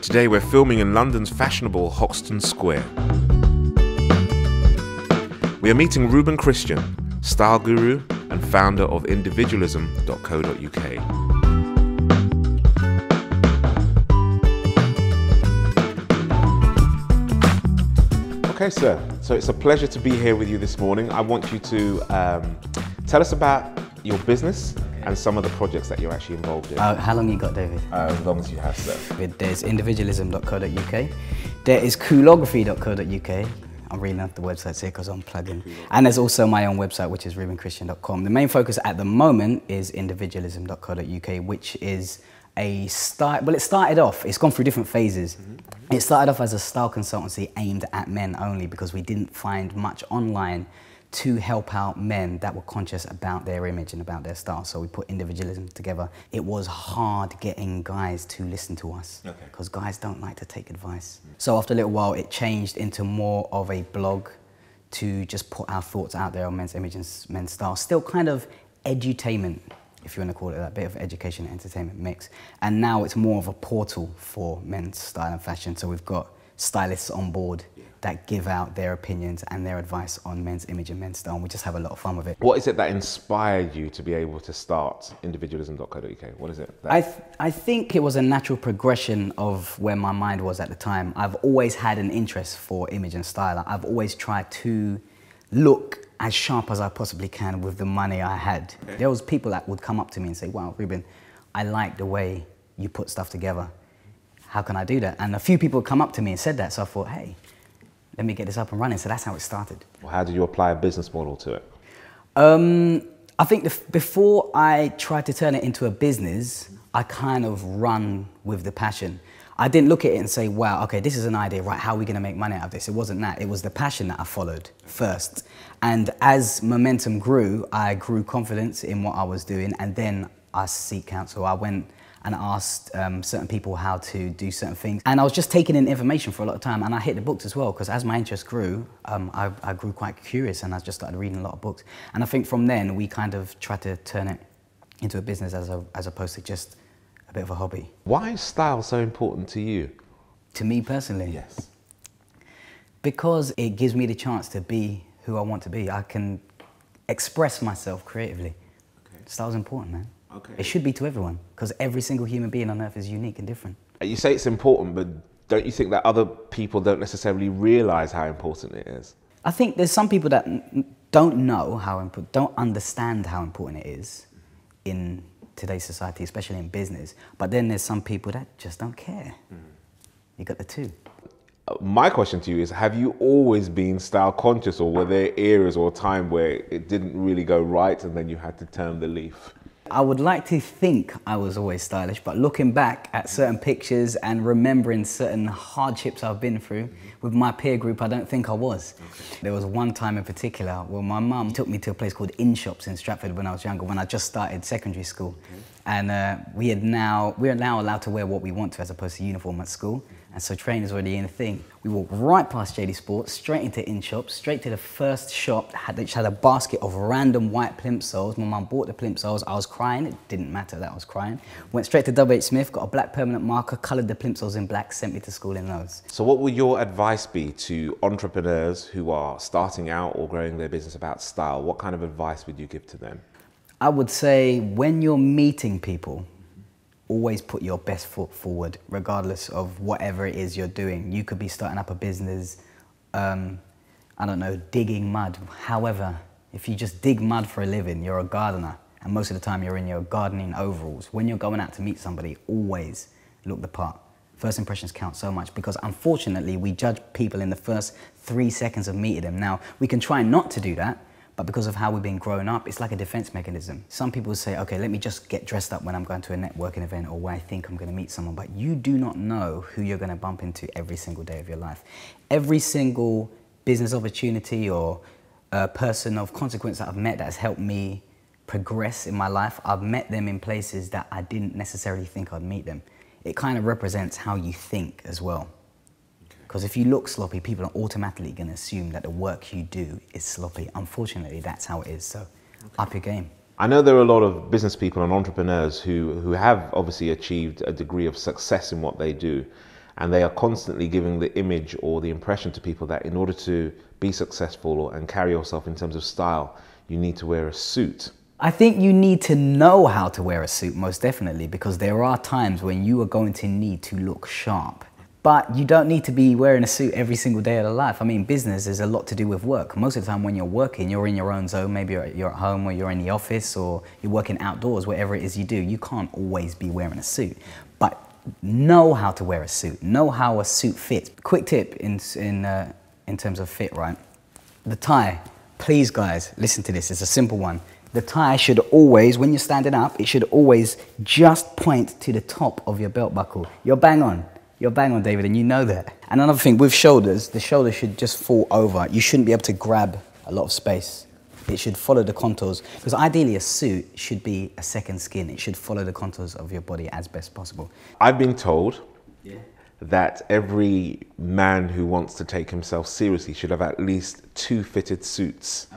Today we're filming in London's fashionable Hoxton Square. We are meeting Reuben Christian, style guru and founder of Individualism.co.uk. Okay, sir, so it's a pleasure to be here with you this morning. I want you to tell us about your business and some of the projects that you're actually involved in. How long you got, David? As long as you have, sir. There's individualism.co.uk. There is coolography.co.uk. I'm reading off the websites here because I'm plugging. And there's also my own website, which is reubenchristian.com. The main focus at the moment is individualism.co.uk, which is a style. Well, it started off, it's gone through different phases. It started off as a style consultancy aimed at men only because we didn't find much online to help out men that were conscious about their image and about their style. So we put individualism together. It was hard getting guys to listen to us because guys don't like to take advice. So after a little while, it changed into more of a blog to just put our thoughts out there on men's image and men's style. Still kind of edutainment, if you want to call it that, bit of education and entertainment mix. And now it's more of a portal for men's style and fashion. So we've got stylists on board that give out their opinions and their advice on men's image and men's style. And we just have a lot of fun with it. What is it that inspired you to be able to start individualism.co.uk? What is it? I think it was a natural progression of where my mind was at the time. I've always had an interest for image and style. I've always tried to look as sharp as I possibly can with the money I had. There was people that would come up to me and say, wow, Reuben, I like the way you put stuff together. How can I do that? And a few people come up to me and said that, so I thought, hey, let me get this up and running. So that's how it started. Well, how did you apply a business model to it? I think before I tried to turn it into a business, I kind of run with the passion. I didn't look at it and say, wow, okay, this is an idea, right, how are we gonna make money out of this? It wasn't that, it was the passion that I followed first. And as momentum grew, I grew confidence in what I was doing, and then I seek counsel. I went and asked certain people how to do certain things. And I was just taking in information for a lot of time, and I hit the books as well, because as my interest grew, I grew quite curious, and I just started reading a lot of books. And I think from then, we kind of tried to turn it into a business as opposed to just a bit of a hobby. Why is style so important to you? To me personally? Yes. Because it gives me the chance to be who I want to be. I can express myself creatively. Style's important, man. It should be to everyone, because every single human being on earth is unique and different. You say it's important, but don't you think that other people don't necessarily realise how important it is? I think there's some people that don't know how important, don't understand how important it is in today's society, especially in business. But then there's some people that just don't care. You got the two. My question to you is, have you always been style conscious, or were there eras or a time where it didn't really go right and then you had to turn the leaf? I would like to think I was always stylish, but looking back at certain pictures and remembering certain hardships I've been through with my peer group, I don't think I was. There was one time in particular where my mum took me to a place called In Shops in Stratford when I was younger, when I just started secondary school. And we're now allowed to wear what we want to as opposed to uniform at school. And so trainers were the in thing. We walked right past JD Sports, straight into In Shops, straight to the first shop, which had a basket of random white plimp soles. My mum bought the plimp soles. I was crying. It didn't matter that I was crying. Went straight to W.H. Smith, got a black permanent marker, coloured the plimp soles in black, sent me to school in those. So what would your advice be to entrepreneurs who are starting out or growing their business about style? What kind of advice would you give to them? I would say when you're meeting people, always put your best foot forward, regardless of whatever it is you're doing. You could be starting up a business, I don't know, digging mud. However, if you just dig mud for a living, you're a gardener, and most of the time you're in your gardening overalls. When you're going out to meet somebody, always look the part. First impressions count so much, because unfortunately we judge people in the first 3 seconds of meeting them. Now, we can try not to do that, but because of how we've been growing up, it's like a defense mechanism. Some people say, okay, let me just get dressed up when I'm going to a networking event or where I think I'm gonna meet someone, but you do not know who you're gonna bump into every single day of your life. Every single business opportunity or person of consequence that I've met that has helped me progress in my life, I've met them in places that I didn't necessarily think I'd meet them. It kind of represents how you think as well. Because if you look sloppy, people are automatically going to assume that the work you do is sloppy. Unfortunately, that's how it is. So up your game. I know there are a lot of business people and entrepreneurs who have obviously achieved a degree of success in what they do. and they are constantly giving the image or the impression to people that in order to be successful and carry yourself in terms of style, you need to wear a suit. I think you need to know how to wear a suit, most definitely, because there are times when you are going to need to look sharp. But you don't need to be wearing a suit every single day of your life. I mean, business is a lot to do with work. Most of the time when you're working, you're in your own zone. Maybe you're at home, or you're in the office, or you're working outdoors, whatever it is you do. You can't always be wearing a suit. But know how to wear a suit. Know how a suit fits. Quick tip in terms of fit, right? The tie. Please, guys, listen to this. It's a simple one. The tie should always, when you're standing up, it should always just point to the top of your belt buckle. You're bang on. You're bang on, David, and you know that. And another thing, with shoulders, the shoulder should just fall over. You shouldn't be able to grab a lot of space. It should follow the contours, because ideally a suit should be a second skin. It should follow the contours of your body as best possible. I've been told that every man who wants to take himself seriously should have at least 2 fitted suits,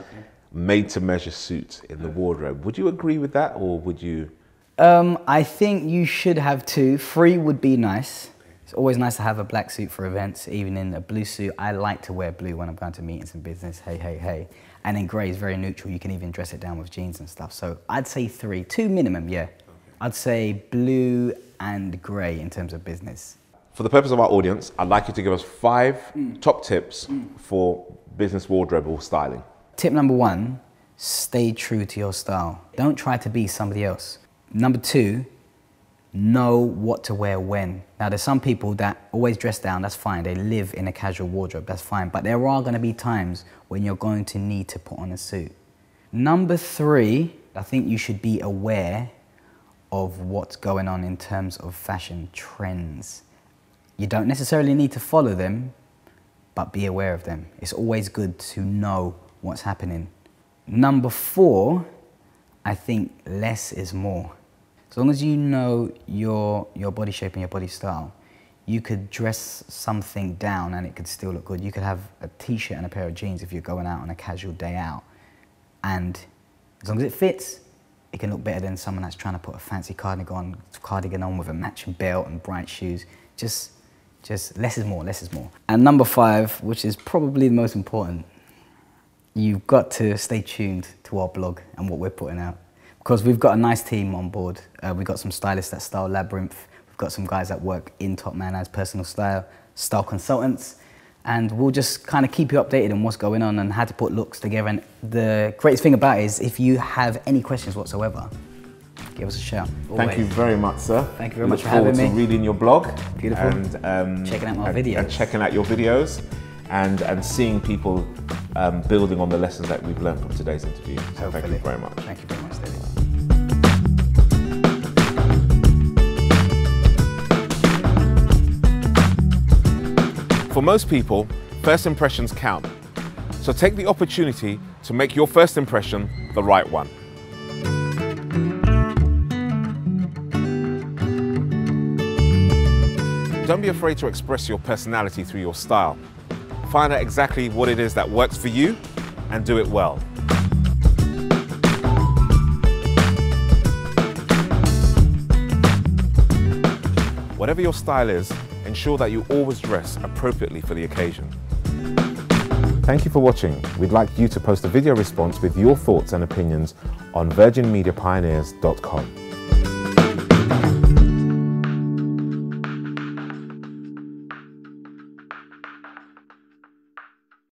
made-to-measure suits in the wardrobe. Would you agree with that, or would you? I think you should have 2. 3 would be nice. It's always nice to have a black suit for events, even in a blue suit. I like to wear blue when I'm going to meetings and business, hey, hey, hey. And then grey is very neutral. You can even dress it down with jeans and stuff. So I'd say 3, 2 minimum, yeah. I'd say blue and grey in terms of business. For the purpose of our audience, I'd like you to give us 5 top tips for business wardrobe or styling. Tip number 1, stay true to your style. Don't try to be somebody else. Number 2, know what to wear when. Now, there's some people that always dress down, that's fine. They live in a casual wardrobe, that's fine. But there are going to be times when you're going to need to put on a suit. Number 3, I think you should be aware of what's going on in terms of fashion trends. You don't necessarily need to follow them, but be aware of them. It's always good to know what's happening. Number 4, I think less is more. As long as you know your body shape and your body style, you could dress something down and it could still look good. You could have a t-shirt and a pair of jeans if you're going out on a casual day out. And as long as it fits, it can look better than someone that's trying to put a fancy cardigan on with a matching belt and bright shoes. Just less is more, less is more. And number 5, which is probably the most important, you've got to stay tuned to our blog and what we're putting out. Because we've got a nice team on board. We've got some stylists that style Labyrinth. We've got some guys that work in Top Man as personal style consultants. And we'll just kind of keep you updated on what's going on and how to put looks together. And the greatest thing about it is if you have any questions whatsoever, give us a shout. Always. Thank you very much, sir. Thank you very much for having me. Look forward to reading your blog. Beautiful. And checking out my videos. And checking out your videos. And seeing people building on the lessons that we've learned from today's interview. So thank you very much. Thank you very much, David. For most people, first impressions count. So take the opportunity to make your first impression the right one. Don't be afraid to express your personality through your style. Find out exactly what it is that works for you and do it well. Whatever your style is, ensure that you always dress appropriately for the occasion. Thank you for watching. We'd like you to post a video response with your thoughts and opinions on virginmediapioneers.com.